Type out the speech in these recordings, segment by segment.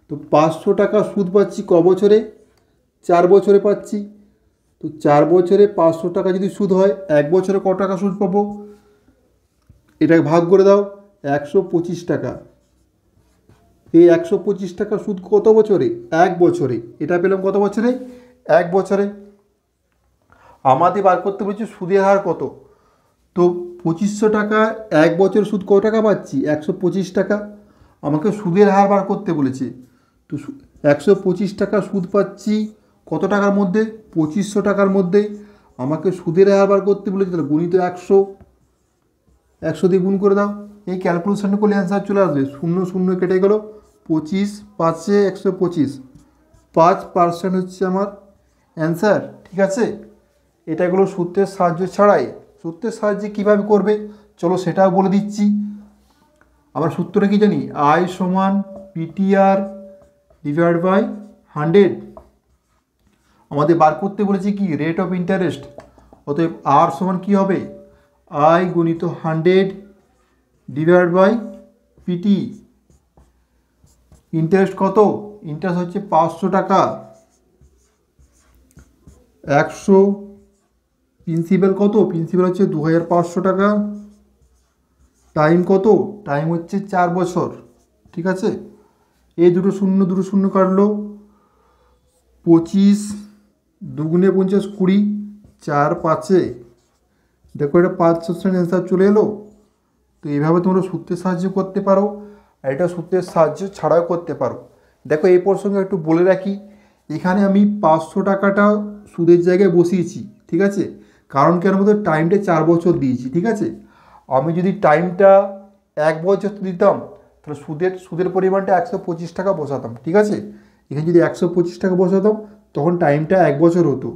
তো 500 টাকা সুদ পাচ্ছি ক বছরে? 4 বছরে পাচ্ছি। তো 4 বছরে 500 টাকা যদি সুদ হয়, 1 বছরে ক টাকা সুদ পাবো? এটাকে ভাগ করে দাও, 125 টাকা। এই 125 টাকা সুদ কত বছরে? 1 বছরে। এটা পেলাম কত বছরে? 1 বছরে। আমাদের বার করতে বলছি সুদের হার কত। তো 2500 টাকা 1 বছর সুদ কত টাকা পাচ্ছি? 125 টাকা। আমাকে সুদের হার বার করতে বলেছে। তো 125 টাকা সুদ পাচ্ছি কত টাকার মধ্যে? 2500 টাকার মধ্যে। আমাকে সুদের হার বার করতে বলেছে, তাহলে গুণিত 100, 100 দিয়ে গুণ করে দাও। এই ক্যালকুলেশনটা করলে অ্যান্সার চলে আসবে। 0 0 কেটে গেল, 25 5 125, 5% হচ্ছে আমার অ্যান্সার। ঠিক আছে, এটা হলো সূত্রের সাহায্য ছাড়াই। সূত্রের সাহায্যে কীভাবে করবে চলো সেটাও বলে দিচ্ছি। আমরা সূত্রটা কি জানি? আই সমান পিটিআর ডিভাইড বাই 100। আমাদের বার করতে বলেছি কি? Rate of interest. অতএব আর সমান কি হবে? আই গুণিত 100 ডিভাইড বাই পিটি। ইন্টারেস্ট কত? ইন্টারেস্ট হচ্ছে 500 টাকা। 100 প্রিন্সিপাল কত? প্রিন্সিপাল হচ্ছে 2500 টাকা। টাইম কত? টাইম হচ্ছে 4 বছর। ঠিক আছে, এই দুটো শূন্য কাটলো। 25 দুগুণে 50 20, 4 5-এ দেখো এটা 5% অ্যান্সার চলে এলো। তো এইভাবে তোমরা সূত্রের সাহায্য করতে পারো, আর এটা সূত্রের সাহায্য ছাড়াও করতে পারো। দেখো এই প্রসঙ্গে একটু বলে রাখি, এখানে আমি 500 টাকাটা সুদের জায়গায় বসিয়েছি। ঠিক আছে, কারণ কেন বলতো? টাইমটা 4 বছর দিয়েছি। ঠিক আছে, আমি যদি টাইমটা 1 বছর দিতাম তাহলে সুদের পরিমাণটা 125 টাকা বসাতাম। ঠিক আছে, এখানে যদি 125 টাকা বসাতাম তখন টাইমটা 1 বছর হতো,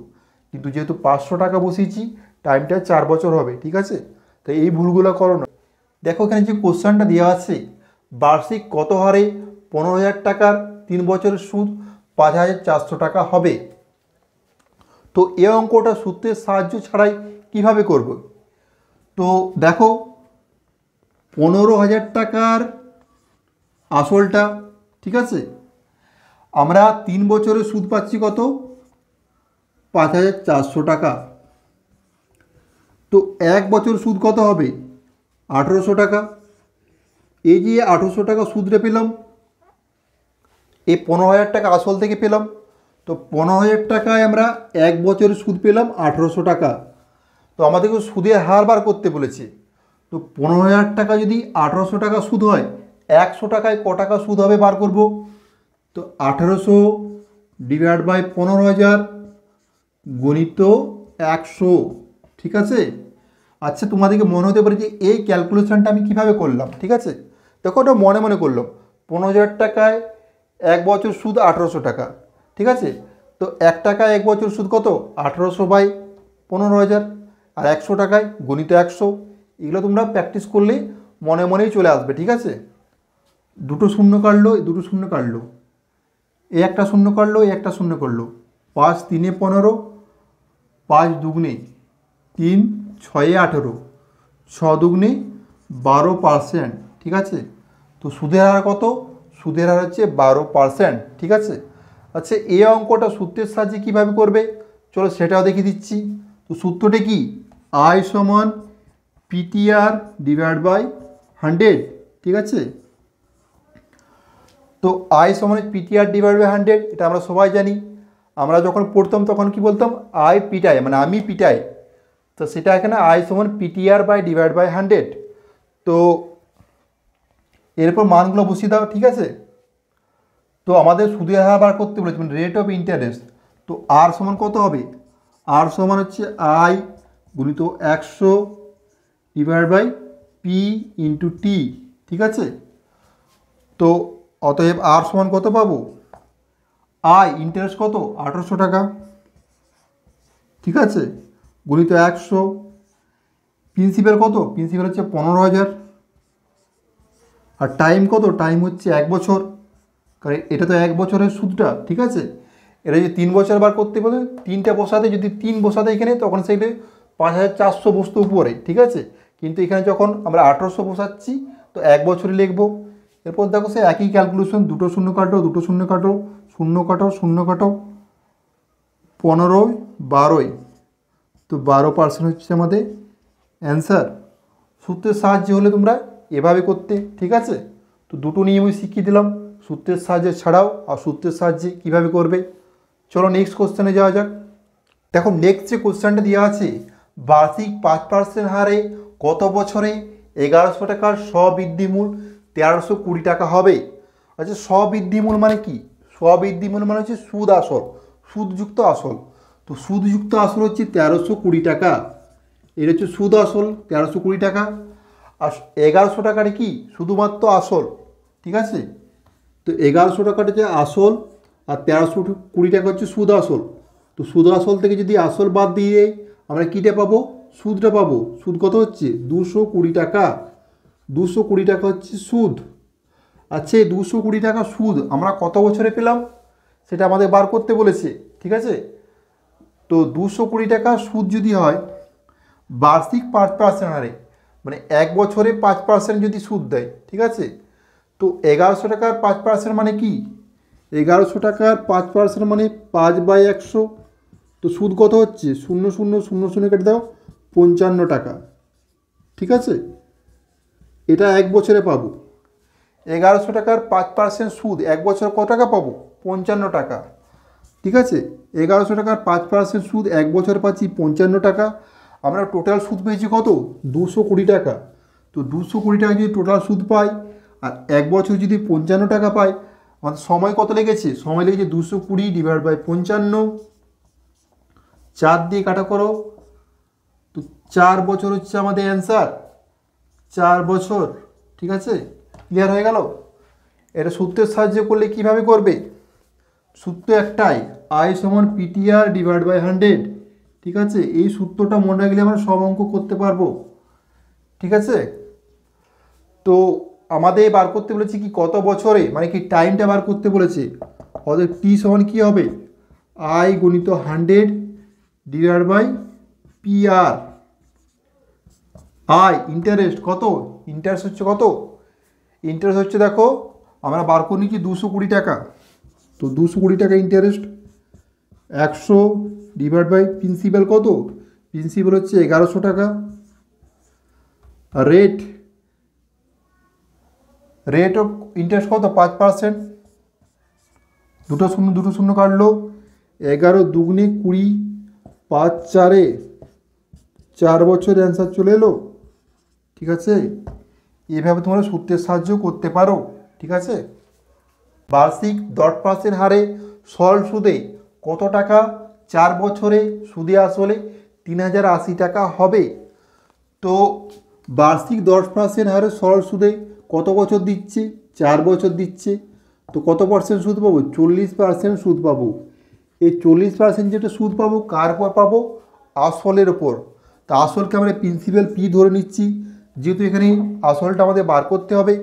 কিন্তু যেহেতু 500 টাকা বসিয়েছি টাইমটা 4 বছর হবে। ঠিক আছে, তো এই ভুলগুলো করো না। দেখো এখানে যে কোশ্চেনটা দেওয়া আছে, বার্ষিক কত হারে 15,000 টাকার 3 বছরের সুদ 5,400 টাকা হবে। তো এই অঙ্কটা সূত্রের সাহায্য ছাড়াই কিভাবে করব? তো দেখো 15,000 টাকার আসলটা, ঠিক আছে, আমরা 3 বছরের সুদ পাচ্ছি কত? 5,400 টাকা। তো 1 বছর সুদ কত হবে? 1,800 টাকা। এই যে 1,800 টাকা সুদরে পেলাম, এই 15,000 টাকা আসল থেকে পেলাম। তো 15,000 টাকায় আমরা 1 বছরের সুদ পেলাম 1,800 টাকা। তো আমাদেরকে সুদের হার বার করতে বলেছে। তো 15,000 টাকা যদি 1,800 টাকা সুদ হয়, 100 টাকায় ক টাকা সুদ হবে বার করব। তো 1,800 ডিভাইড বাই 15,000 গণিত 100। ঠিক আছে, আচ্ছা তোমাদেরকে মনে হতে পারে যে এই ক্যালকুলেশনটা আমি কিভাবে করলাম। ঠিক আছে, দেখো ওটা মনে মনে করলাম। 15,000 টাকায় 1 বছর সুদ 1,800 টাকা। ঠিক আছে, তো 1 টাকায় 1 বছর সুদ কত? 1,800 বাই 15,000, আর 100 টাকায় গণিত 100। এগুলো তোমরা প্র্যাকটিস করলেই মনে মনেই চলে আসবে। ঠিক আছে, দুটো শূন্য কাটলো, দুটো শূন্য কাটলো, এই একটা শূন্য কাটলো, এই একটা শূন্য করলো। 5 3 15, 5 দুগুণে 3, 6 18, 6 দুগুণে 12%। ঠিক আছে, তো সুদের হার কত? সুদের হার হচ্ছে 12%। ঠিক আছে, আচ্ছা এই অঙ্কটা সূত্রের সাহায্যে কীভাবে করবে চলো সেটাও দেখিয়ে দিচ্ছি। তো সূত্রটা কি? আই সমান পিটিআর ডিভাইড বাই 100। ঠিক আছে, তো আই সমান পিটিআর ডিভাইড বাই 100, এটা আমরা সবাই জানি। আমরা যখন পড়তাম তখন কি বলতাম? আই পিটাই, মানে আমি পিটাই। তো সেটা এখানে আই সমান পিটিআর বাই ডিভাইড বাই 100। তো এরপর মানগুলো বসিয়ে দাও। ঠিক আছে, তো আমাদের সুদের হার বার করতে বলেছে, মানে রেট অফ ইন্টারেস্ট। তো আর সমান কত হবে? আর সমান হচ্ছে আই গুণিত 100 divide by P into T. ঠিক আছে, তো অতএব আর সমান কত পাবো? আই ইন্টারেস্ট কত? 1,800 টাকা। ঠিক আছে, গুণিত 100, প্রিন্সিপাল কত? প্রিন্সিপাল হচ্ছে 15,000, আর টাইম কত? টাইম হচ্ছে 1 বছর, কারণ এটা তো 1 বছরের সুদটা। ঠিক আছে, এটা যদি 3 বছর বার করতে বলে 3টা বসাতে, যদি 3 বসাতে এখানে তখন সেইটা 5,400 বসতো উপরে। ঠিক আছে, কিন্তু এখানে যখন আমরা 1,800 বসাচ্ছি তো 1 বছরই লিখবো। এরপর দেখো সে একই ক্যালকুলেশন, দুটো শূন্য কাটো, দুটো শূন্য কাটো, শূন্য কাটো, শূন্য কাটো, 15, 12, তো 12% হচ্ছে আমাদের অ্যান্সার। সূত্রের সাহায্যে হলে তোমরা এভাবে করতে, ঠিক আছে। তো দুটো নিয়মই শিখিয়ে দিলাম, সূত্রের সাহায্যে ছাড়াও আর সূত্রের সাহায্যে কীভাবে করবে। চলো নেক্সট কোশ্চেনে যাওয়া যাক। দেখো নেক্সট যে কোশ্চেনটা দেওয়া আছে, বার্ষিক 5% হারে কত বছরে 1100 টাকার স্ববৃদ্ধিমূল 1320 টাকা হবে। আচ্ছা, স্ববৃদ্ধিমূল মানে কি? স্ববৃদ্ধিমূল মানে হচ্ছে সুদ আসল, সুদযুক্ত আসল। তো সুদযুক্ত আসল হচ্ছে 1320 টাকা, এটা হচ্ছে সুদ আসল 1320 টাকা। আর 1100 টাকাটা কি? শুধুমাত্র আসল, ঠিক আছে। তো 1100 টাকাটা হচ্ছে আসল আর 1320 টাকা হচ্ছে সুদ আসল। তো সুদ আসল থেকে যদি আসল বাদ দিয়ে আমরা কীটা পাবো? সুদটা পাবো। সুদ কত হচ্ছে? 220 টাকা। 220 টাকা হচ্ছে সুদ। আচ্ছা, 220 টাকা সুদ আমরা কত বছরে পেলাম সেটা আমাদের বার করতে বলেছে, ঠিক আছে। তো 220 টাকা সুদ যদি হয় বার্ষিক 5% হারে, মানে এক বছরে 5% যদি সুদ দেয়, ঠিক আছে। তো 1100 টাকার 5% মানে কি? 1100 টাকার 5% মানে 5/100। তো সুদ কত হচ্ছে? 0,000 কেটে দাও, 55 টাকা, ঠিক আছে। এটা এক বছরে পাবো। 1100 টাকার 5% সুদ এক বছর কত টাকা পাবো? 55 টাকা, ঠিক আছে। 1100 টাকার 5% সুদ এক বছর পাচ্ছি 55 টাকা। আমরা টোটাল সুদ পেয়েছি কত? 220 টাকা। তো 220 টাকা যদি টোটাল সুদ পাই আর এক বছর যদি 55 টাকা পাই, আমাদের সময় কত লেগেছে? সময় লেগেছে 220/55, 4 দিয়ে কাটা করো, তো 4 বছর হচ্ছে আমাদের অ্যান্সার। 4 বছর, ঠিক আছে। ক্লিয়ার হয়ে গেল? এটা সূত্রের সাহায্যে করলে কিভাবে করবে? সূত্র একটাই, I = PTR/100, ঠিক আছে। এই সূত্রটা মনে রাখলে আমরা সব অঙ্ক করতে পারবো, ঠিক আছে। তো আমাদের বার করতে বলেছে কি কত বছরে, মানে কি টাইমটা বার করতে বলেছে। অতএব টি সমান কী হবে? I × 100/PR। ইন্টারেস্ট কত? ইন্টারেস্ট হচ্ছে কত? ইন্টারেস্ট হচ্ছে, দেখো আমরা বার করে নিচ্ছি 220 টাকা। তো 220 টাকা ইন্টারেস্ট, 100/প্রিন্সিপাল কত? প্রিন্সিপাল হচ্ছে 1100 টাকা। রেট অফ ইন্টারেস্ট কত? 5%। দুটো শূন্য কাটলো, 11 দুগুণে 20, 5 4-এ 4 বছর অ্যান্সার চলে এলো, ঠিক আছে। এইভাবে তোমরা সূত্রের সাহায্য করতে পারো, ঠিক আছে। বার্ষিক 10% হারে সরল সুদে কত টাকা 4 বছরে সুদে আসলে 3080 টাকা হবে। তো বার্ষিক 10% হারে সরল সুদে কত বছর দিচ্ছে? 4 বছর দিচ্ছে। তো কত পার্সেন্ট সুদ পাবো? 40% সুদ পাবো। এই 40% যেটা সুদ পাবো কার উপর পাবো? আসলের ওপর। তা আসলকে আমরা প্রিন্সিপাল পি ধরে নিচ্ছি, যেহেতু এখানে আসলটা আমাদের বার করতে হবে।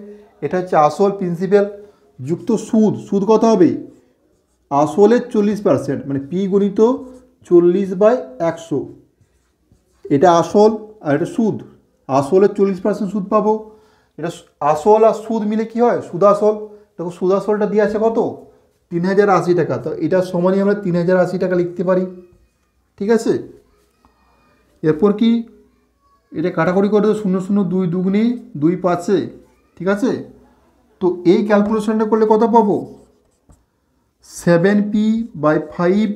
এটা হচ্ছে আসল, প্রিন্সিপাল যুক্ত সুদ। সুদ কত হবে? আসলের 40%, মানে পি গুণিত 40/100। এটা আসল আর এটা সুদ। আসলের 40% সুদ পাবো। এটা আসল আর সুদ মিলে কি হয়? সুদ আসল। দেখো সুদ আসলটা দিয়ে আছে কত? 3080 টাকা। তো এটার সমানই আমরা 3080 টাকা লিখতে পারি, ঠিক আছে। এরপর কি এটা কাটাকুটি করে 0,0 দুগুণে 2 5-এ, ঠিক আছে। তো এই ক্যালকুলেশনটা করলে কত পাবো? 7p/5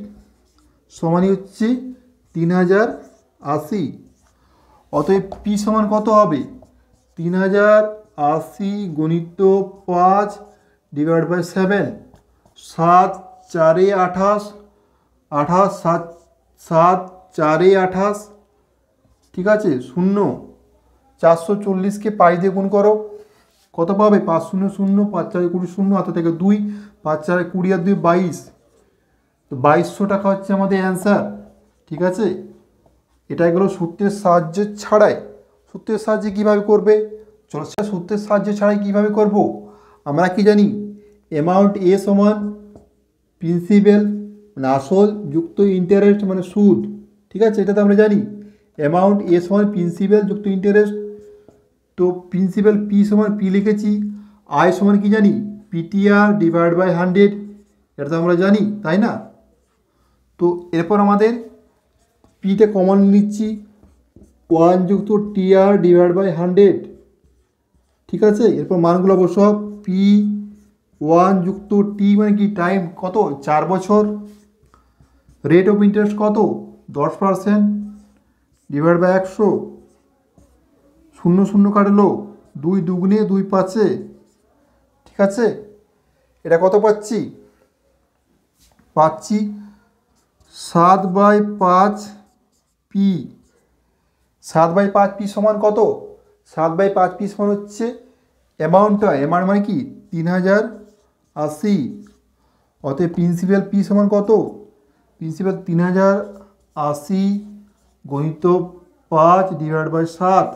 সমানই হচ্ছে 3080। অতএব পি সমান কত হবে? 3080 গুণিত 5/7, 7 4-এ 28, 7 4-এ 28, ঠিক আছে। 0, 440কে 5 দিয়ে গুণ করো, কত পাবে? 5 0 0, 5 4 20 0, হাতে থেকে 2, 5 4 20 আর 2 22। তো 2200 টাকা হচ্ছে আমাদের অ্যান্সার, ঠিক আছে। এটা এগুলো সূত্রের সাহায্যে ছাড়াই। সূত্রের সাহায্যে কীভাবে করবে? চলো সূত্রের সাহায্যে ছাড়াই কীভাবে করব? আমরা কি জানি? অ্যামাউন্ট এ সমান প্রিন্সিপাল মানে আসল যুক্ত ইন্টারেস্ট মানে সুদ, ঠিক আছে। এটা তো আমরা জানি। অ্যামাউন্ট এ সমান প্রিন্সিপাল যুক্ত ইন্টারেস্ট। তো প্রিন্সিপাল পি সমান পি লিখেছি, আয় সমান কি জানি, পিটিআর ডিভাইড বাই 100, এটা তো আমরা জানি, তাই না? তো এরপর আমাদের পিটা কমন নিচ্ছি, 1 যুক্ত টিআর ডিভাইড বাই 100, ঠিক আছে? এরপর মানগুলো বসাও, পি 1 যুক্ত টি মানে কি, টাইম কত, 4 বছর, রেট অফ ইন্টারেস্ট কত, 10%, ডিভাইড বাই 100, 0 0 কাটলো, 2 দুগুণে 2 5, ঠিক আছে? এটা কত পাচ্ছি, 7/5 পি। 7/5 পি সমান কত, 7/5 পি সমান হচ্ছে অ্যামাউন্টটা, অ্যামাউন্ট মানে কি 3080। অতএব প্রিন্সিপাল পি সমান কত, প্রিন্সিপাল 3080 গণিত 5 ডিভাইড বাই 7,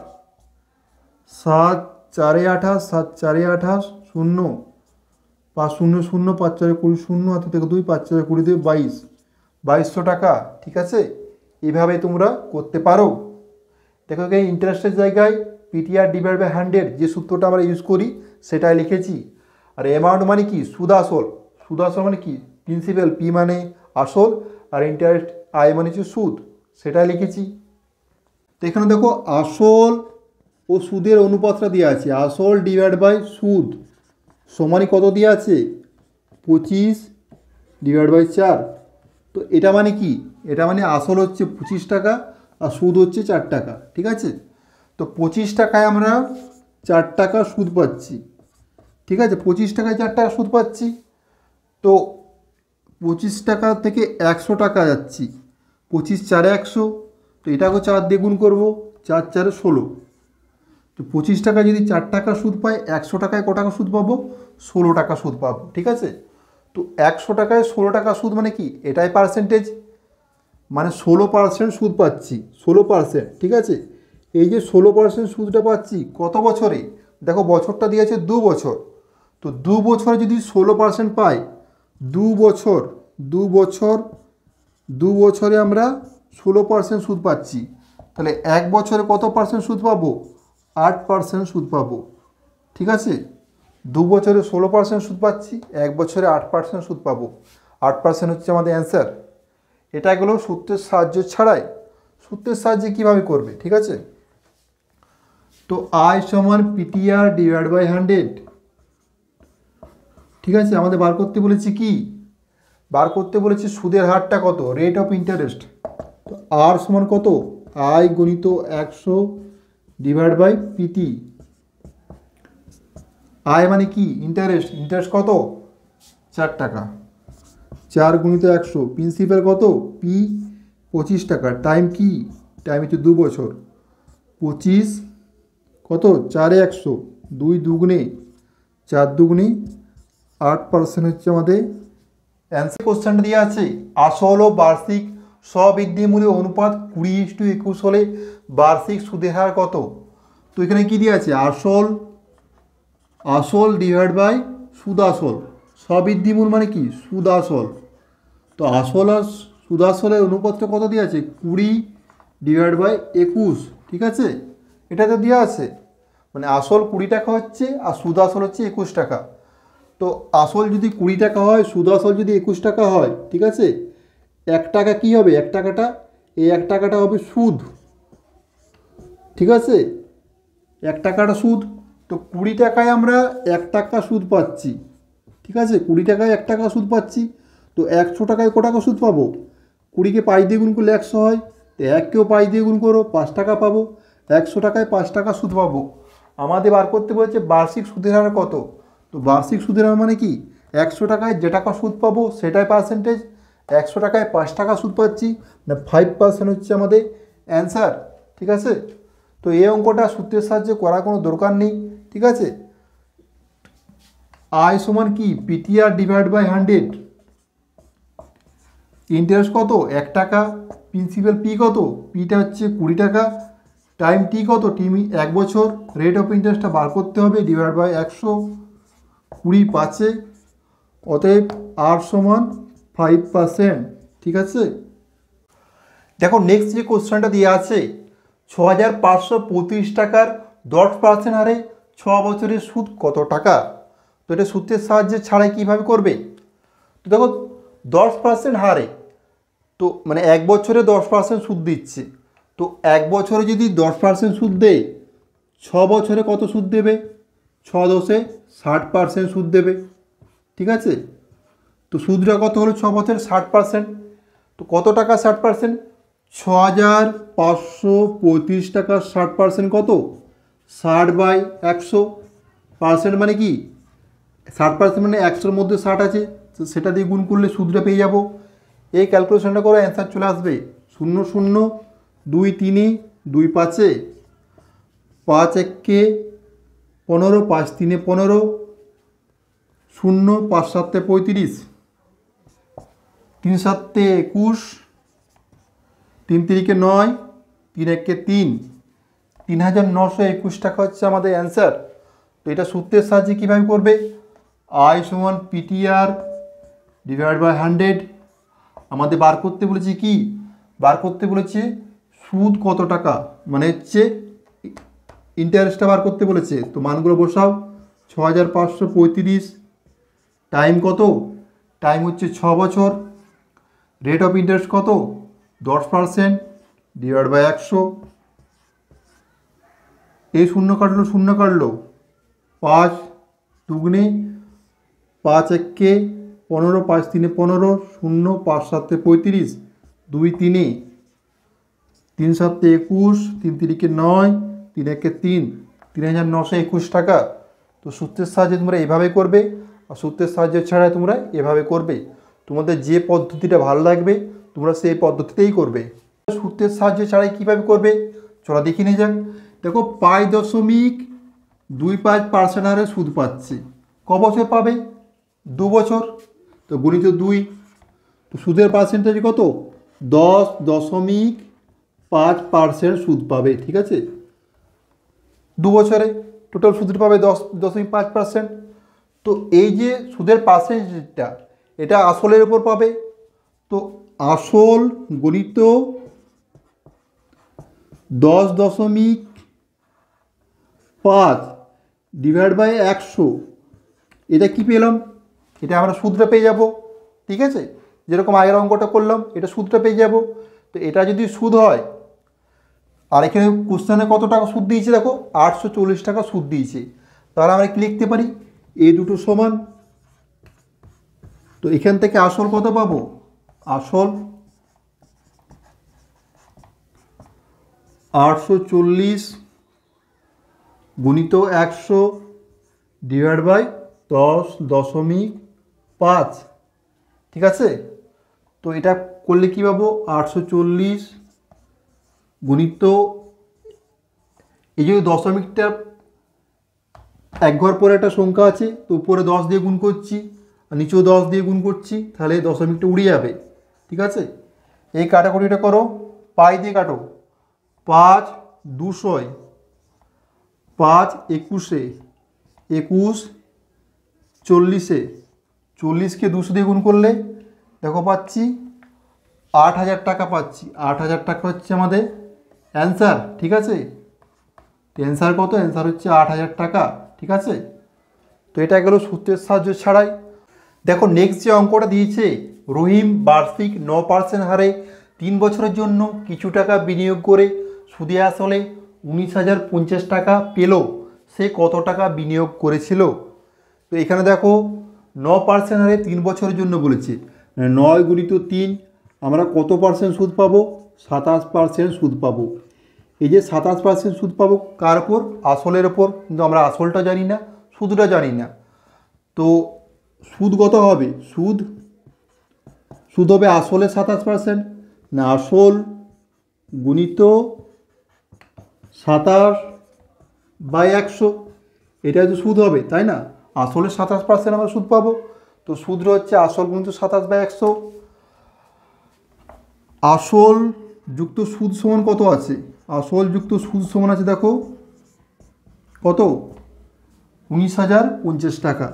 7 4 28, 7 4 28, 0, 5 0 0, 5 4 20, 0 হাতে থেকে 2, 5 4 20 দিয়ে 2200 টাকা, ঠিক আছে? এইভাবে তোমরা করতে পারো। দেখো এখানে ইন্টারেস্টের জায়গায় পিটিআর ডিভাইড বাই 100 যে সূত্রটা আমরা ইউজ করি সেটাই লিখেছি। আর অ্যামাউন্ট মানে কি, সুদ আসল, সুদ আসল মানে কি, প্রিন্সিপাল পি মানে আসল, আর ইন্টারেস্ট আই মানে হচ্ছে সুদ, সেটাই লিখেছি। তো এখানে দেখো আসল ও সুদের অনুপাতটা দেওয়া আছে, আসল ডিভাইড বাই সুদ সমানই কত দেওয়া আছে, 25 ডিভাইড বাই 4। তো এটা মানে কি, এটা মানে আসল হচ্ছে 25 টাকা আর সুদ হচ্ছে 4 টাকা, ঠিক আছে? তো 25 টাকায় আমরা 4 টাকা সুদ পাচ্ছি, ঠিক আছে? 25 টাকায় 4 টাকা সুদ পাচ্ছি। তো 25 টাকা থেকে 100 টাকা যাচ্ছি, 25 4 100, তো এটাকেও 4 দিয়ে গুণ করবো, 4 4 16। তো 25 টাকা যদি 4 টাকা সুদ পাই, 100 টাকায় ক টাকা সুদ পাবো, 16 টাকা সুদ পাবো, ঠিক আছে? তো 100 টাকায় 16 টাকা সুদ মানে কি, এটাই পার্সেন্টেজ, মানে 16% সুদ পাচ্ছি, 16%, ঠিক আছে? এই যে 16% সুদটা পাচ্ছি কত বছরে, দেখো বছরটা দিয়েছে 2 বছর। তো 2 বছরে যদি 16% পাই, 2 বছর 2 বছর 2 বছরে আমরা 16% সুদ পাচ্ছি, তাহলে 1 বছরে কত পার্সেন্ট সুদ পাবো, 8% সুদ পাবো, ঠিক আছে? 2 বছরে 16% সুদ পাচ্ছি, 1 বছরে 8% সুদ পাবো, 8% হচ্ছে আমাদের অ্যান্সার। এটা গেলো সূত্রের সাহায্য ছাড়াই, সূত্রের সাহায্যে কীভাবে করবে, ঠিক আছে? তো আই সমান পিটিআর ডিভাইড বাই 100, ঠিক আছে? আমাদের বার করতে বলেছি কি, বার করতে বলেছি সুদের হারটা কত, রেট অফ ইন্টারেস্ট। তো আর সমান কত, আই গণিত 100 ডিভাইড বাই পিটি। আয় মানে কি, ইন্টারেস্ট, ইন্টারেস্ট কত, 4 টাকা, 4 গুণিত 100, প্রিন্সিপাল কত, পি 25 টাকা, টাইম কি, টাইম হচ্ছে 2 বছর, 25 কত, 4 100, 2 দুগুণে 4 দুগুণে 8% হচ্ছে আমাদের অ্যান্সার। কোশ্চেনটা দেওয়া আছে, আসল ও বার্ষিক স্ববৃদ্ধিমূলক অনুপাত 20:21 হলে বার্ষিক সুদের হার কত? তো এখানে কি দেওয়া আছে, আসল, আসল ডিভাইড বাই সুদ আসল, স্ববৃদ্ধিমূল মানে কি, সুদ আসল। তো আসল আর সুদ আসলের অনুপাতটা কত দেওয়া আছে, 20 ডিভাইড বাই 21, ঠিক আছে? এটাতে দেওয়া আছে, মানে আসল 20 টাকা হচ্ছে আর সুদ আসল হচ্ছে 21 টাকা। তো আসল যদি 20 টাকা হয়, সুদ আসল যদি 21 টাকা হয়, ঠিক আছে? 1 টাকা কী হবে, 1 টাকাটা, এই 1 টাকাটা হবে সুদ, ঠিক আছে? 1 টাকাটা সুদ। তো 20 টাকায় আমরা 1 টাকা সুদ পাচ্ছি, ঠিক আছে? 20 টাকায় 1 টাকা সুদ পাচ্ছি। তো 100 টাকায় ক টাকা সুদ পাবো, 20কে 5 দিয়ে গুণ করলে 100 হয়, তো 1কেও 5 দিয়ে গুণ করো, 5 টাকা পাবো, 100 টাকায় 5 টাকা সুদ পাবো। আমাদের বার করতে বলেছে বার্ষিক সুদের হার কত। তো বার্ষিক সুদের হার মানে কি, 100 টাকায় যে টাকা সুদ পাবো সেটাই পার্সেন্টেজ, 100 টাকায় 5 টাকা সুদ পাচ্ছি, না 5% হচ্ছে আমাদের অ্যান্সার, ঠিক আছে? তো এই অঙ্কটা সূত্রের সাহায্যে করার কোনো দরকার নেই, ঠিক আছে? আই সমান কি, পিটিআর ডিভাইড বাই 100, ইন্টারেস্ট কত, 1 টাকা, প্রিন্সিপাল পি কত, পিটা হচ্ছে 20 টাকা, টাইম টি কত, টি 1 বছর, রেট অফ ইন্টারেস্টটা বার করতে হবে, ডিভাইড বাই 100, 20 5, অতএব আর সমান 5%, ঠিক আছে? দেখো নেক্সট যে কোশ্চেনটা দেওয়া আছে, 6535 টাকার 10% হারে 6 বছরের সুদ কত টাকা? তো এটা সূত্রের সাহায্যে ছাড়াই কীভাবে করবে? তো দেখো 10% হারে, তো মানে 1 বছরে 10% সুদ দিচ্ছে, তো 1 বছরে যদি 10% সুদ দেয়, 6 বছরে কত সুদ দেবে? 6 দশে 60% সুদ দেবে, ঠিক আছে? তো সুদটা কত হলো 6 বছরে 60%? তো কত টাকা 60%? 6535 টাকা 60% কত? 60/100। পার্সেন্ট মানে কি? 60% মানে 100-র মধ্যে 60 আছে, তো সেটা দিয়ে গুণ করলে সুদটা পেয়ে যাব। এই ক্যালকুলেশনটা করে অ্যান্সার চলে আসবে 0 0 2 3 2 5 5 1 15 5 3 15 0 5 7 35 3 7 21 3 3 9 3 1 3 3921 টাকা হচ্ছে আমাদের অ্যান্সার। তো এটা সূত্রের সাহায্যে কীভাবে করবে? আই সমান পিটিআর ডিভাইড বাই 100। আমাদের বার করতে বলেছে কি? বার করতে বলেছে সুদ কত টাকা, মানে হচ্ছে ইন্টারেস্টটা বার করতে বলেছে। তো মানগুলো বসাও। 6535 টাইম কত? টাইম হচ্ছে 6 বছর। রেট অফ ইন্টারেস্ট কত? 10% ডিভাইড বাই 100। এই শূন্য কাটলো, শূন্য কাটলো, 5 দুগুণে 5 1 15 5 3 15 0 5 7 35 2 3 3 7 21 3 3 9 3 1 3 3921 টাকা। তো সূত্রের সাহায্যে তোমরা এভাবে করবে, আর সূত্রের সাহায্য ছাড়া তোমরা এভাবে করবে। তোমাদের যে পদ্ধতিটা ভালো লাগবে তোমরা সেই পদ্ধতিতেই করবে। সূত্রের সাহায্য ছাড়াই কীভাবে করবে চলো দেখে নিয়ে যাক। দেখো 5.25% হারে সুদ পাচ্ছে। ক বছর পাবে? 2 বছর। তো গণিত 2, তো সুদের পার্সেন্টেজ কত? 10.5% সুদ পাবে, ঠিক আছে? 2 বছরে টোটাল সুদ পাবে 10.5%। তো এই যে সুদের পার্সেন্টেজটা, এটা আসলের উপর পাবে। তো আসল গণিত 10.5 ডিভাইড বাই 100, এটা কি পেলাম? এটা আমরা সুদটা পেয়ে যাব, ঠিক আছে? যেরকম আগের অঙ্কটা করলাম, এটা সুদটা পেয়ে যাব। তো এটা যদি সুদ হয়, আর এখানে কোশ্চেনে কত টাকা সুদ দিয়েছে দেখো, 840 টাকা সুদ দিয়েছে। তাহলে আমরা কি লিখতে পারি? এই দুটো সমান। তো এখান থেকে আসল কত পাবো? আসল 840 গুণিত 100 ডিভাইড বাই 10.5, ঠিক আছে? তো এটা করলে কি পাবো? 840 গুণিত, এই যে দশমিকটা এক ঘর পরে একটা সংখ্যা আছে, তো উপরে 10 দিয়ে গুণ করছি আর নিচেও 10 দিয়ে গুণ করছি, তাহলে দশমিকটা উড়ে যাবে, ঠিক আছে? এই কাটাকুটিটা করো, পাই দিয়ে কাটো। 5 200, 5 21, 21 40, 40কে 200 দিয়ে গুণ করলে দেখো পাচ্ছি 8000 টাকা পাচ্ছি। 8000 টাকা হচ্ছে আমাদের অ্যান্সার, ঠিক আছে? তো অ্যান্সার কত? অ্যান্সার হচ্ছে 8000 টাকা, ঠিক আছে? তো এটা গেল সূত্রের সাহায্য ছাড়াই। দেখো নেক্সট যে অঙ্কটা দিয়েছে, রহিম বার্ষিক 9% হারে 3 বছরের জন্য কিছু টাকা বিনিয়োগ করে সুদে আসলে 19,050 টাকা পেল। সে কত টাকা বিনিয়োগ করেছিল? তো এখানে দেখো 9% হারে 3 বছরের জন্য বলেছে, 9 গুণিত 3, আমরা কত পার্সেন্ট সুদ পাবো? 27% সুদ পাবো। এই যে 27% সুদ পাবো কার ওপর? আসলের ওপর। কিন্তু আমরা আসলটা জানি না, সুদটা জানি না। তো সুদ কত হবে? সুদ হবে আসলে 27%, না আসল গুণিত 27/100, এটা তো সুদ হবে, তাই না? আসলে 27% আমরা সুদ পাবো। তো সুদটা হচ্ছে আসল গুণিত 27/100। আসল যুক্ত সুদ সমান কত আছে? আসল যুক্ত সুদ সমান আছে দেখো কত? 19,050 টাকা।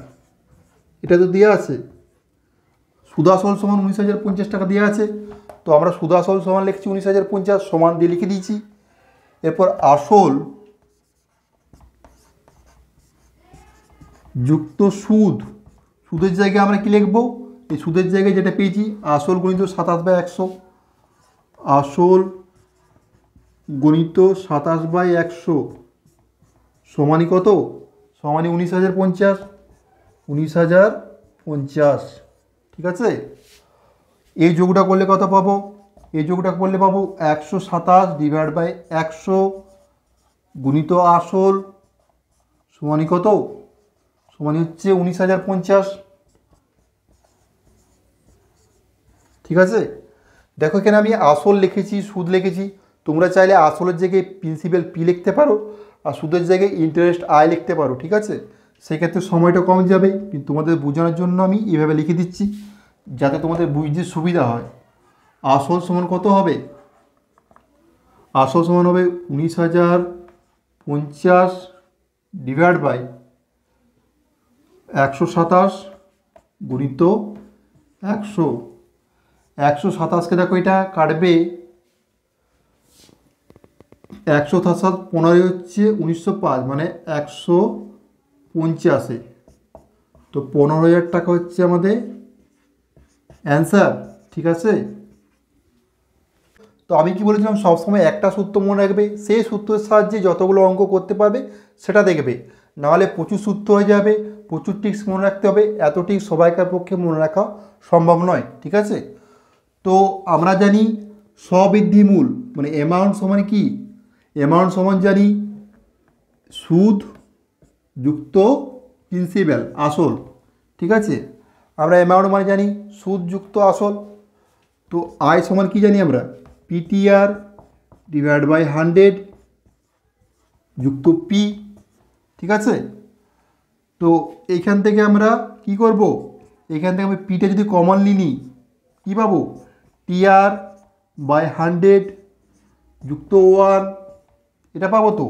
এটা তো দেওয়া আছে, সুদাসল সমান 19,050 টাকা দেওয়া আছে। তো আমরা সুদাসল সমান লিখছি 19,050, সমান দিয়ে লিখে দিয়েছি। এরপর আসল যুক্ত সুদ, সুদের জায়গায় আমরা কি লিখব, এই সুদের জায়গায় যেটা পেয়েছি আসল গণিত 27/100, আসল গণিত 27/100 সমানই কত, সমানই 19,050, 19,050, ঠিক আছে। এই যোগটা করলে কত পাবো, এই যোগটা করলে পাবো 127/100 গুণিত আসল সমানই কত, সমানই হচ্ছে 19,050, ঠিক আছে। দেখো এখানে আমি আসল লিখেছি, সুদ লিখেছি, তোমরা চাইলে আসলের জায়গায় প্রিন্সিপাল পি লিখতে পারো আর সুদের জায়গায় ইন্টারেস্ট আই লিখতে পারো, ঠিক আছে। সেক্ষেত্রে সময়টা কম যাবে, কিন্তু তোমাদের বোঝানোর জন্য আমি এইভাবে লিখে দিচ্ছি যাতে তোমাদের বুঝতে সুবিধা হয়। আসল সমান কত হবে, আসল সমান হবে 19,050 ডিভাইড বাই 127 গুণিত 100, 127কে দেখো এটা কাটবে, 127 15 হচ্ছে 1905 মানে 150, তো 15,000 টাকা হচ্ছে আমাদের অ্যান্সার, ঠিক আছে। তো আমি কি বলেছিলাম, সবসময় একটা সূত্র মনে রাখবে, সেই সূত্রের সাহায্যে যতগুলো অঙ্ক করতে পারবে সেটা দেখবে, নাহলে প্রচুর সূত্র হয়ে যাবে, প্রচুর টিক্স মনে রাখতে হবে, এত টিক্স সবাইকার পক্ষে মনে রাখা সম্ভব নয়, ঠিক আছে। তো আমরা জানি স্ববৃদ্ধি মূল মানে অ্যামাউন্ট সমান কি, অ্যামাউন্ট সমান জানি সুদ যুক্ত প্রিন্সিপাল আসল, ঠিক আছে। আমরা অ্যামাউন্ট মানে জানি সুদ যুক্ত আসল। তো আই সমান কি জানি আমরা, পিটিআর ডিভাইড বাই 100 যুক্ত পি, ঠিক আছে। তো এইখান থেকে আমরা কি করব, এইখান থেকে আমি পিটা যদি কমনলি নিই কী পাবো, টিআর বাই 100 যুক্ত 1, এটা পাবো। তো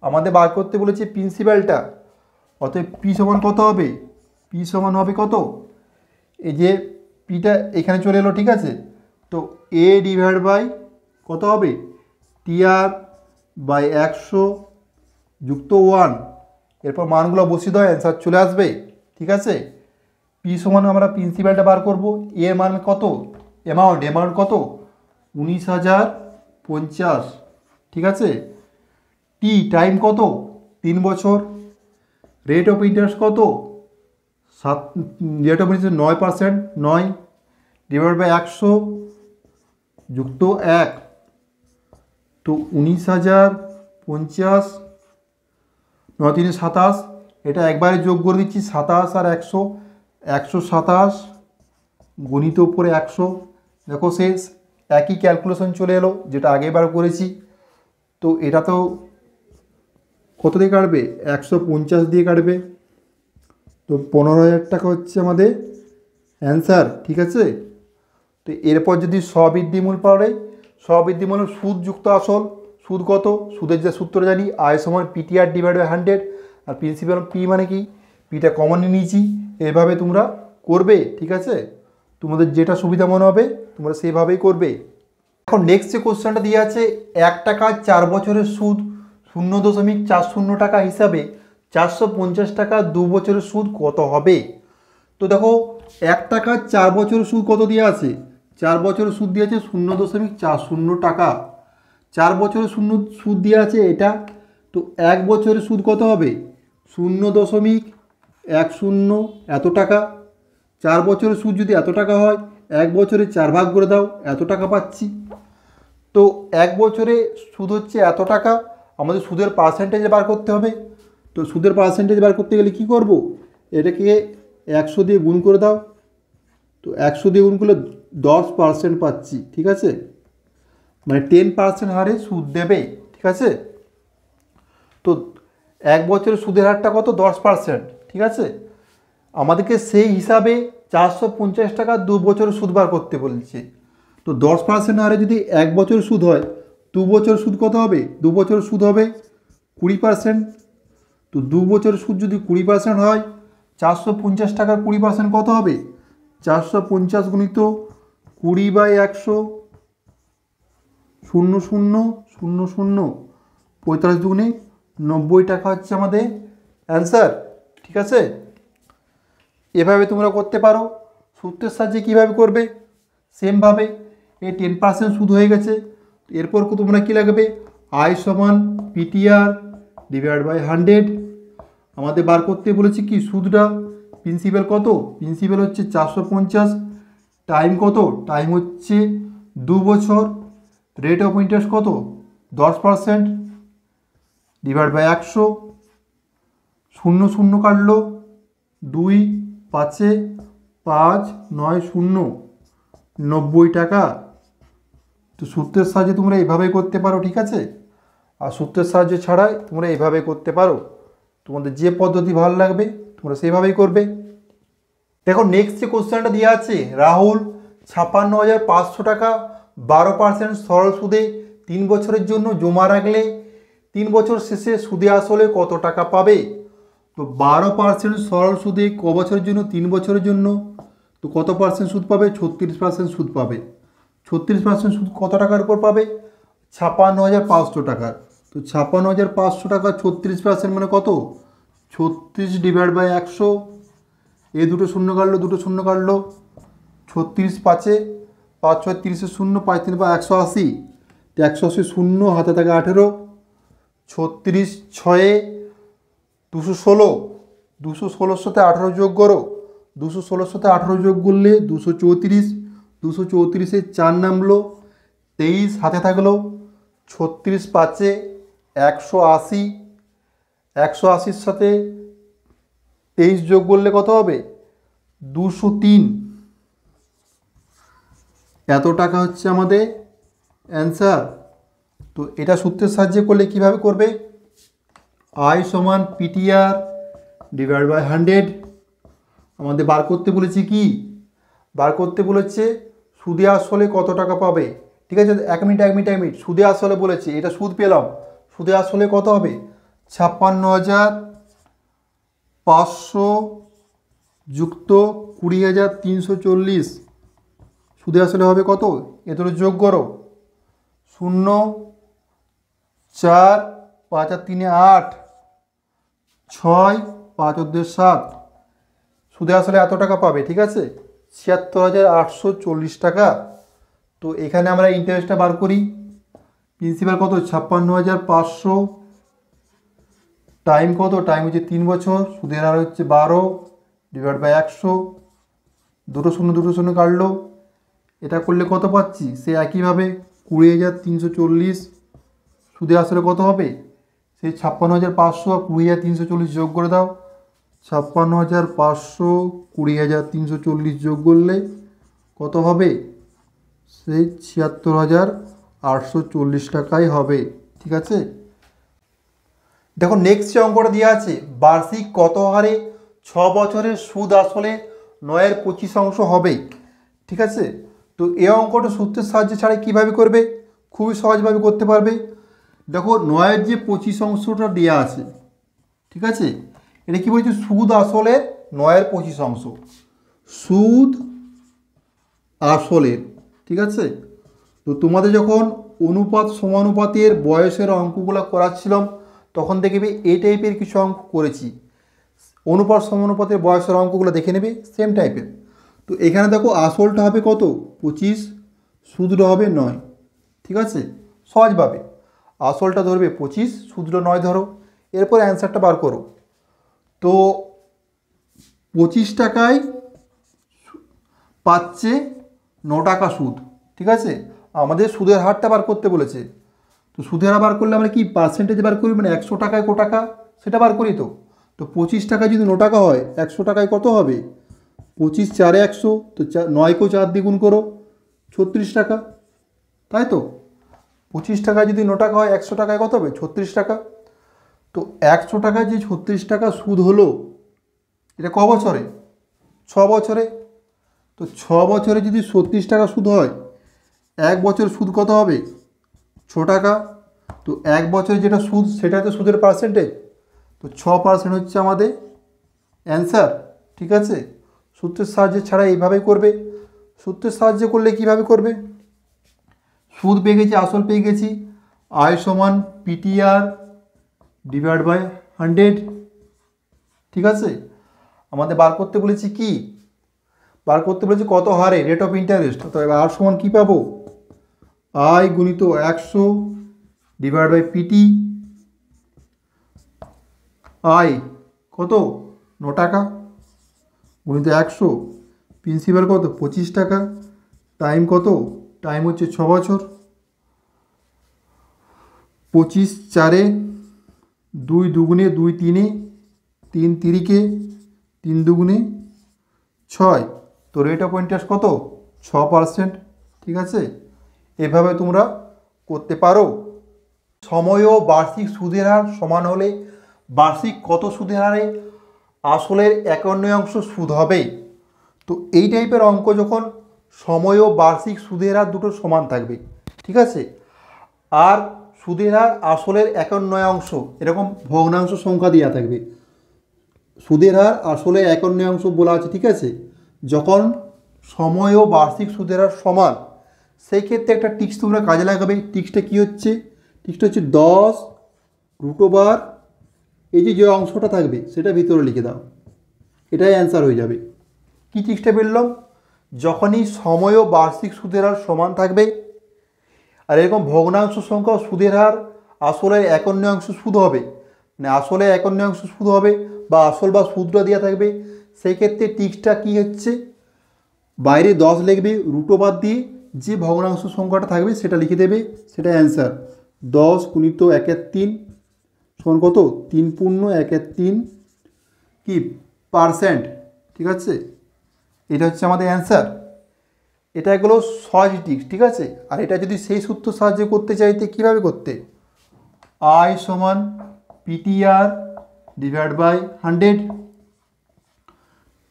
আমাদের বার করতে বলেছে প্রিন্সিপালটা, অতএব পি সমান কত হবে, পি সমান হবে কত, এই যে পিটা এখানে চলে এলো, ঠিক আছে। তো এ ডিভাইড বাই কত হবে, টিআর বাই 100 যুক্ত 1, এরপর মানগুলো বসিয়ে দেওয়া অ্যান্সার চলে আসবে, ঠিক আছে। পি সমান আমরা প্রিন্সিপালটা বার করব, এর মান কত, অ্যামাউন্ট, অ্যামাউন্ট কত 19,050, ঠিক আছে। টি টাইম কত 3 বছর, রেট অফ ইন্টারেস্ট কত 7, rate of interest 9%, 9 divide by 100 যুক্ত 1, তো 19,050, 9 3 27, এটা একবারে যোগ করে দিচ্ছি 27 আর 100, 127 গণিত উপরে 100, দেখো শেষ একই ক্যালকুলেশন চলে এলো যেটা আগেবার করেছি। তো এটা তো কত দিয়ে কাটবে, 150 দিয়ে কাটবে, তো 15,000 টাকা হচ্ছে আমাদের অ্যান্সার, ঠিক আছে। তো এরপর যদি স্ববৃদ্ধিমূল পাওয়া যায়, স্ববৃদ্ধিমূল সুদ যুক্ত আসল, সুদ কত, সুদের যে সূত্র জানি আয় সমান পিটিআর ডিভাইড বাই 100, আর প্রিন্সিপাল পি মানে কি, পিটা কমন নিয়েছি, এভাবে তোমরা করবে, ঠিক আছে। তোমাদের যেটা সুবিধা মনে হবে তোমরা সেইভাবেই করবে। এখন নেক্সট যে কোশ্চেনটা দিয়ে আছে, 1 টাকা 4 বছরের সুদ 0.40 টাকা হিসাবে 450 টাকা 2 বছরের সুদ কত হবে। তো দেখো 1 টাকা 4 বছরের সুদ কত দিয়ে আছে, 4 বছরের সুদ দিয়ে আছে 0.40 টাকা, 4 বছরের সুদ দিয়ে আছে এটা। তো 1 বছরের সুদ কত হবে, 0.10 এত টাকা, 4 বছরের সুদ যদি এত টাকা হয় 1 বছরে 4 ভাগ করে দাও, এত টাকা পাচ্ছি। তো 1 বছরে সুদ হচ্ছে এত টাকা, আমাদের সুদের পার্সেন্টেজ বার করতে হবে। তো সুদের পার্সেন্টেজ বার করতে গেলে কি করব, এটাকে 100 দিয়ে গুণ করে দাও, তো 100 দিয়ে গুণ করলে 10% পাচ্ছি, ঠিক আছে, মানে 10% হারে সুদ দেবে, ঠিক আছে। তো 1 বছরের সুদের হারটা কত, 10%, ঠিক আছে। আমাদেরকে সেই হিসাবে 450 টাকা 2 বছরের সুদ বার করতে বলছে। তো 10% হারে যদি 1 বছরের সুদ হয়, 2 বছরের সুদ কত হবে, 2 বছরের সুদ হবে 20%। তো 2 বছরের সুদ যদি 20% হয়, 450 টাকার 20% কত হবে, 450 গুণিত 20/100, 0 0 0 0 45 দুগুণে 90 টাকা হচ্ছে আমাদের অ্যান্সার, ঠিক আছে, এভাবে তোমরা করতে পারো। সূত্রের সাহায্যে কীভাবে করবে, সেমভাবে এই 10% সুদ হয়ে গেছে। এরপর তোমরা কী লাগবে, আই সমান পিটিআর ডিভাইড বাই 100। আমাদের বার করতে বলেছি কি সুদটা, প্রিন্সিপাল কত, প্রিন্সিপাল হচ্ছে 450, টাইম কত, টাইম হচ্ছে 2 বছর, রেট অফ ইন্টারেস্ট কত 10%, ডিভাইড বাই 100, 0 0 কাটলো 2 5 5 9 0 90 টাকা। তো সূত্রের সাহায্যে তোমরা এইভাবেই করতে পারো, ঠিক আছে। আর সূত্রের সাহায্য ছাড়াই তোমরা এইভাবে করতে পারো, তোমাদের যে পদ্ধতি ভালো লাগবে তোমরা সেইভাবেই করবে। দেখো নেক্সট যে কোশ্চেনটা দেওয়া আছে, রাহুল 56,500 টাকা 12% সরল সুদে 3 বছরের জন্য জমা রাখলে 3 বছর শেষে সুদে আসলে কত টাকা পাবে। তো 12% সরল সুদে ক বছরের জন্য, 3 বছরের জন্য, তো কত পার্সেন্ট সুদ পাবে, 36% সুদ পাবে। 36% সুদ কত টাকার উপর পাবে, 56,500 টাকার। তো 56,500 টাকা 36% মানে কত, 36 ডিভাইড বাই 100, এই দুটো শূন্য কাটলো, দুটো শূন্য কাটলো, 36 5 5 6 30 শূন্য, 5 3 180, তো 180 শূন্য হাতে থাকে 18, 36 6 216, 216 সাথে 18 যোগ করো, 216 সাথে 18 যোগ করলে 234, 234 4 নামলো, 23 হাতে থাকলো, 36 5 180, 180 সাথে 23 যোগ করলে কত হবে 203। এত টাকা হচ্ছে আমাদের অ্যান্সার। তো এটা সূত্রের সাহায্যে করলে কিভাবে করবে, আই সমান পিটিআর ডিভাইড বাই 100। আমাদের বার করতে বলেছি কি, বার করতে বলেছে সুদে আসলে কত টাকা পাবে। ঠিক আছে, 1 মিনিট 1 মিনিট 1 মিনিট, সুদে আসলে বলেছে, এটা সুদ পেলাম, সুদে আসলে কত হবে 56,500 যুক্ত 20,340, সুদে আসলে হবে কত, এত যোগ করো, 0 4 5 আর 3 8 6 5 আর 2 7, সুদে আসলে এত টাকা পাবে। ঠিক আছে, 76,840 টাকা। তো এখানে আমরা ইন্টারেস্টটা বার করি, প্রিন্সিপাল কত 56,500, টাইম কত, টাইম হচ্ছে 3 বছর, সুদের হার হচ্ছে 12 ডিভাইড বাই 100, দুটো শূন্য কাটলো, এটা করলে কত পাচ্ছি, সে একইভাবে 20,340, সুদে আসলে কত হবে, সেই 56,500 আর 20,340 যোগ করে দাও, 56,500 20,340 যোগ করলে কত হবে, সেই 76,840 টাকাই হবে। ঠিক আছে, দেখো নেক্সট যে অঙ্কটা দেওয়া আছে, বার্ষিক কত হারে 6 বছরের সুদ আসলে 9/25 হবে। ঠিক আছে, তো এই অঙ্কটা সূত্রের সাহায্যে ছাড়া কীভাবে করবে, খুবই সহজভাবে করতে পারবে। দেখো 9-এর যে 25 দেওয়া আছে, ঠিক আছে, এটা কী বলছে, সুদ আসলের 9/25, সুদ আসলের। ঠিক আছে, তো তোমাদের যখন অনুপাত সমানুপাতের বয়সের অঙ্কগুলো করাচ্ছিলাম তখন দেখবে এই টাইপের কিছু অঙ্ক করেছি, অনুপাত সমানুপাতের বয়সের অঙ্কগুলো দেখে নেবে সেম টাইপের। তো এখানে দেখো আসলটা হবে কত 25, সুদটা হবে 9। ঠিক আছে, সহজভাবে আসলটা ধরবে 25, সুদটা 9 ধরো, এরপর অ্যান্সারটা বার করো। তো 25 টাকায় পাচ্ছে 9 টাকা সুদ। ঠিক আছে, আমাদের সুদের হারটা বার করতে বলেছে, তো সুদের হার বার করলে আমরা কি পার্সেন্টেজ বার করি, মানে 100 টাকায় কত টাকা সেটা বার করি। তো 25 টাকায় যদি 9 টাকা হয় 100 টাকায় কত হবে, 25 4 100, তো 9কেও 4 দ্বিগুণ করো 36 টাকা, তাই তো 25 টাকায় যদি 9 টাকা হয় 100 টাকায় কত হবে 36 টাকা। তো 100 টাকায় যে 36 টাকা সুদ হলো, এটা ক বছরে, 6 বছরে। তো 6 বছরে যদি 36 টাকা সুদ হয়, 1 বছর সুদ কত হবে 6 টাকা। তো 1 বছরে যেটা সুদ সেটা তো সুদের পার্সেন্টেজ, তো 6% হচ্ছে আমাদের অ্যান্সার। ঠিক আছে, সূত্রের সাহায্যে ছাড়া এইভাবেই করবে। সূত্রের সাহায্যে করলে কিভাবে করবে, সুদ পেয়ে গেছি, আসল পেয়ে গেছি, আই সমান পিটিআর ডিভাইড বাই 100, ঠিক আছে, আমাদের বার করতে বলেছি কি, বার করতে বলেছি কত হারে রেট অফ ইন্টারেস্ট। তো এবার আর সমান কী পাবো, আই গুণিত 100 ডিভাইড বাই পিটি। আই কত 9 টাকা গুণিত 100, প্রিন্সিপাল কত 25 টাকা, টাইম কত, টাইম হচ্ছে 6 বছর, 25 4-এ 2 2 2 3-এ 3 3-কে 3 2 6। তো রেট অফ ইন্টারেস্ট কত 6%। ঠিক আছে, এভাবে তোমরা করতে পারো। সময় ও বার্ষিক সুদের হার সমান হলে বার্ষিক কত সুদের হারে আসলের 1/9 সুদ হবে। তো এই টাইপের অঙ্ক যখন সময় ও বার্ষিক সুদের হার দুটো সমান থাকবে, ঠিক আছে, আর সুদের হার আসলের 1/9 এরকম ভগ্নাংশ সংখ্যা দেওয়া থাকবে, সুদের হার আসলে 1/9 বলা আছে, ঠিক আছে, যখন সময় ও বার্ষিক সুদের হার সমান, সেই ক্ষেত্রে একটা টিক্স তোমরা কাজে লাগাবে। টিক্সটা কী হচ্ছে, টিক্সটা হচ্ছে 10√, এই যে অংশটা থাকবে সেটা ভিতরে লিখে দাও, এটাই অ্যান্সার হয়ে যাবে। কী টিক্সটা বললাম, যখনই সময় ও বার্ষিক সুদের হার সমান থাকবে আর এরকম ভগ্নাংশ সংখ্যা সুদের হার আসলের 1/9 সুদ হবে, মানে আসলে 1/9 সুদ হবে বা আসল বা সুদটা দেওয়া থাকবে, সেই ক্ষেত্রে টিক্সটা কী হচ্ছে, বাইরে 10 লিখবে, √, দিয়ে যে ভগ্নাংশ সংখ্যাটা থাকবে সেটা লিখে দেবে, সেটা অ্যান্সার। 10 গুণিত 1/3 সমান কত, 3.1/3 কি পার্সেন্ট। ঠিক আছে, এটা হচ্ছে আমাদের অ্যান্সার। এটা এগুলো সহজ টিক্স, ঠিক আছে। আর এটা যদি সেই সূত্র সাহায্যে করতে চাইতে কীভাবে করতে, আই সমান পিটিআর ডিভাইড বাই 100।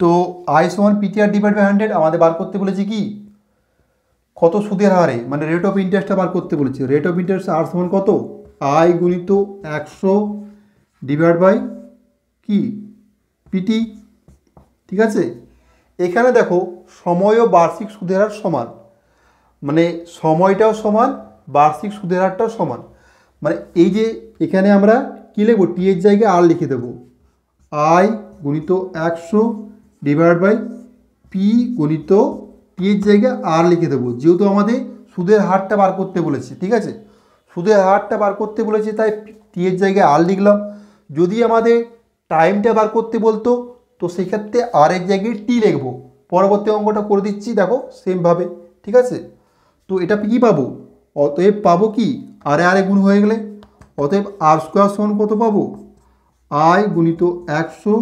তো আই সমান পিটিআর ডিভাইড বাই 100 আমাদের বার করতে বলেছি কি, কত সুদের হারে, মানে রেট অফ ইন্টারেস্টটা বার করতে বলেছি। রেট অফ ইন্টারেস্ট আর সমান কত, আই গুণিত 100 ডিভাইড বাই কি পিটি। ঠিক আছে, এখানে দেখো সময় ও বার্ষিক সুদের হার সমান, মানে সময়টাও সমান, বার্ষিক সুদের হারটাও সমান, মানে এই যে এখানে আমরা কী লিখব, টি এর জায়গায় আর লিখে দেবো, আই গুণিত 100 ডিভাইড বাই পি গুণিত টি এর জায়গায় আর লিখে দেবো, যেহেতু আমাদের সুদের হারটা বার করতে বলেছে। ঠিক আছে, সুদের হারটা বার করতে বলেছে তাই টি এর জায়গায় আর লিখলাম। যদি আমাদের টাইমটা বার করতে বলতো তো সেক্ষেত্রে আর এর জায়গায় টি লিখবো। পরবর্তী অঙ্কটা করে দিচ্ছি, দেখো সেমভাবে। ঠিক আছে, তো এটা কী পাবো, অতএব পাবো কি, আরে গুণ হয়ে গেলে, অতএব আর স্কোয়ার সমান কত পাবো, আই গুণিত 100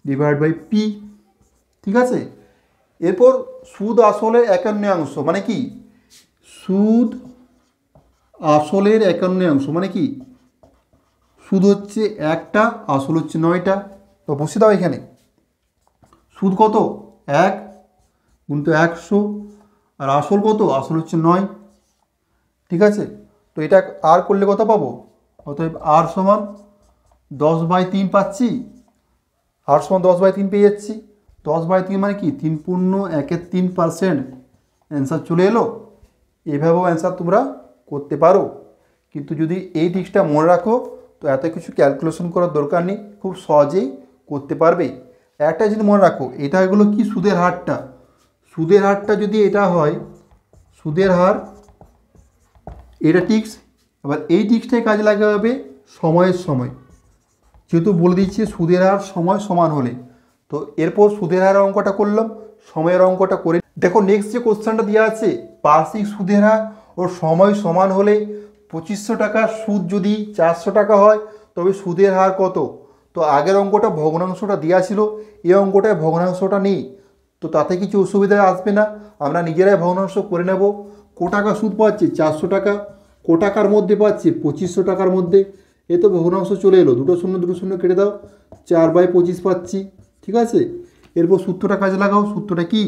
ডিভাইড বাই পি। ঠিক আছে, এরপর সুদ আসলের 1/9, মানে কি, সুদ আসলের 1/9 মানে কি, সুদ হচ্ছে 1টা, আসল হচ্ছে 9টা। তো বসে দাও এখানে, সুদ কত 1 গুণিত 100, আর আসল কত, আসল হচ্ছে 9। ঠিক আছে, তো এটা আর করলে কত পাবো, অতএব আর সমান 10/3 পাচ্ছি, আর সমান 10/3 পেয়ে যাচ্ছি। 10/3 মানে কি 3.13%, অ্যান্সার চলে এলো। এইভাবেও অ্যান্সার তোমরা করতে পারো, কিন্তু যদি এই টিক্সটা মনে রাখো তো এত কিছু ক্যালকুলেশন করার দরকার নেই, খুব সহজেই করতে পারবে। একটা জিনিস মনে রাখো, এটা এগুলো কি সুদের হারটা, সুদের হারটা যদি এটা হয় সুদের হার, এটা টিক্স। আবার এই টিক্সটাই কাজে লাগাতে হবে সময়ের সময়, যেহেতু বলে দিচ্ছে সুদের হার সময় সমান হলে। তো এরপর সুদের হার অঙ্কটা করলাম, সময়ের অঙ্কটা করে দেখো। নেক্সট যে কোশ্চেনটা দেওয়া আছে, বার্ষিক সুদের হার ও সময় সমান হলে 2500 টাকার সুদ যদি 400 টাকা হয় তবে সুদের হার কত। তো আগের অঙ্কটা ভগ্নাংশটা দেওয়া ছিল, এই অঙ্কটায় ভগ্নাংশটা নেই, তো তাতে কিছু অসুবিধা আসবে না, আমরা নিজেরাই ভগ্নাংশ করে নেব। কো টাকা সুদ পাচ্ছি 400 টাকা, কো টাকার মধ্যে পাচ্ছি 2500 টাকার মধ্যে, এ তো ভগ্নাংশ চলে এলো, দুটো শূন্য কেটে দাও, 4/25 পাচ্ছি। ঠিক আছে, এরপর সূত্রটা কাজে লাগাও। সূত্রটা কি,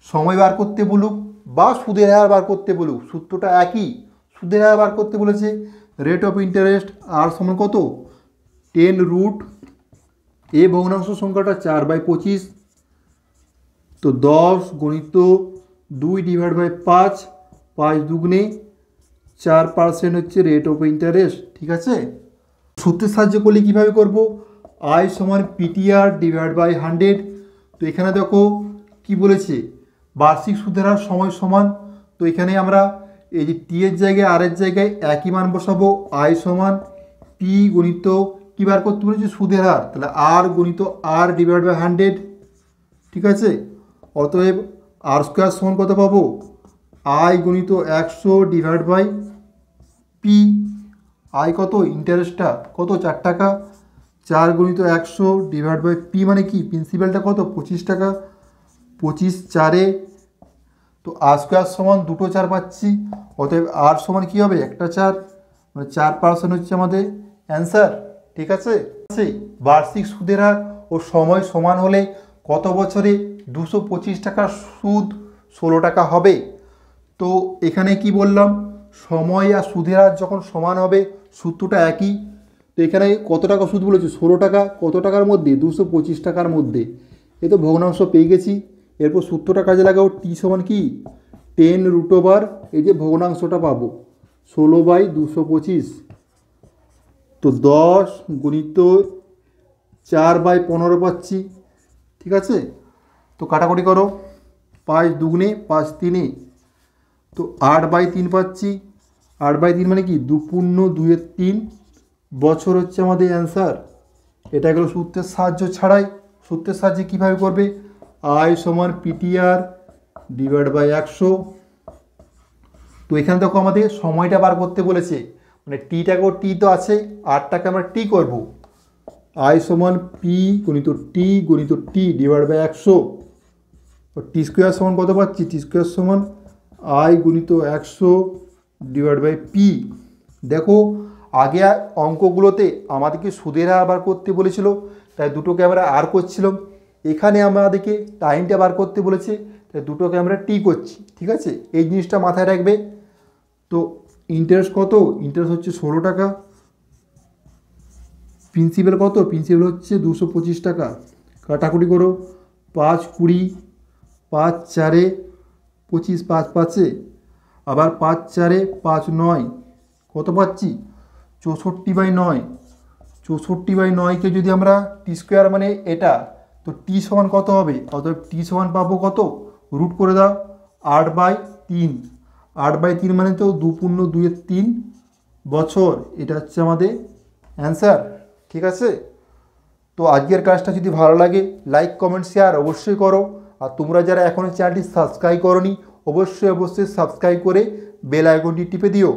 সময় বার করতে বলুক বা সুদের হার বার করতে বলুক সূত্রটা একই। সুদের হার বার করতে বলেছে, রেট অফ ইন্টারেস্ট আর সমান কত 10√, এ ভগ্নাংশ সংখ্যাটা 4/25, তো 10 গুণিত 2 ডিভাইড বাই 5, 5 2 4% হচ্ছে রেট অফ ইন্টারেস্ট। ঠিক আছে, সূত্রের সাহায্য করলে কীভাবে করব, আই সমান পিটিআর ডিভাইড বাই 100। তো এখানে দেখো কি বলেছে, বার্ষিক সুদের হার সময় সমান। তো এখানে আমরা এই যে টি এর জায়গায় আর এর জায়গায় একই মান বসাবো, আই সমান পি গুণিত কী বার করতে বলেছে, সুদের হার, তাহলে আর গুণিত আর ডিভাইড বাই 100। ঠিক আছে, অতএব আর স্কোয়ার সমান কত পাবো, আই গুণিত 100 ডিভাইড বাই পি। আই কত, ইন্টারেস্টটা কত, 4 টাকা, 4 গুণিত 100 ডিভাইড বাই পি মানে কি, প্রিন্সিপালটা কত, 25 টাকা, 25 4-এ, তো আর স্কোয়ার সমান 2টো 4 পাচ্ছি। অতএব আর সমান কী হবে, একটা 4, মানে 4% হচ্ছে আমাদের অ্যান্সার। ঠিক আছে, বার্ষিক সুদের হার ও সময় সমান হলে কত বছরে 225 টাকার সুদ 16 টাকা হবে। তো এখানে কি বললাম, সময় আর সুদের হার যখন সমান হবে সূত্রটা একই। তো এখানে কত টাকা সুদ বলেছে, 16 টাকা, কত টাকার মধ্যে, 225 টাকার মধ্যে। এ তো ভগ্নাংশ পেয়ে গেছি। এরপর সূত্রটা কাজে লাগাও, টি সমান কি 10√, এই যে ভগ্নাংশটা পাবো 16/225। তো 10 গুণিত 4/15 পাচ্ছি। ঠিক আছে, তো কাটাকুটি করো, 5 2 5 3, তো 8/3 পাচ্ছি। 8/3 মানে কি 2 পূর্ণ 2-3 বছর হচ্ছে আমাদের অ্যান্সার। এটা গেল সূত্রের সাহায্য ছাড়াই। সূত্রের সাহায্যে কীভাবে করবে, আই সমান পিটিআর ডিভাইড বাই 100। তো এখানে দেখো আমাদের সময়টা বার করতে বলেছে, মানে টিটাকেও টি তো আছে, আরটাকে আমরা টি করব। আই সমান পি গুণিত টি ডিভাইড বাই 100। টি স্কোয়ার সমান কত পাচ্ছি, টি স্কোয়ার সমান আই গুণিত 100 ডিভাইড বাই পি। দেখো আগে অঙ্কগুলোতে আমাদেরকে সুদের হার বার করতে বলেছিল, তাই দুটোকে আমরা আর করছিলাম। এখানে আমাদেরকে টাইমটা বার করতে বলেছে, তাই দুটোকে আমরা টি করছি। ঠিক আছে, এই জিনিসটা মাথায় রাখবে। তো ইন্টারেস্ট কত, ইন্টারেস্ট হচ্ছে 16 টাকা। প্রিন্সিপাল কত, প্রিন্সিপাল হচ্ছে 225 টাকা। কাটাকুটি করো, 5 20, 5 4-এ 25, 5 5-এ, আবার 5 4-এ 5 9, কত পাচ্ছি 64/9। 64/9কে যদি আমরা টি স্কোয়ার মানে এটা, তো টি সমান কত হবে, অতএব টি সমান পাবো কত, রুট করে দাও 8/3। 8/3 মানে তো 2 পূর্ণ 2-3 বছর, এটা হচ্ছে আমাদের অ্যান্সার। ঠিক আছে, তো আজকের কাজটা যদি ভালো লাগে লাইক কমেন্ট শেয়ার অবশ্যই করো। আর তোমরা যারা এখনও চ্যানেলটি সাবস্ক্রাইব করোনি অবশ্যই সাবস্ক্রাইব করে বেল আইকনটি টিপে দিও।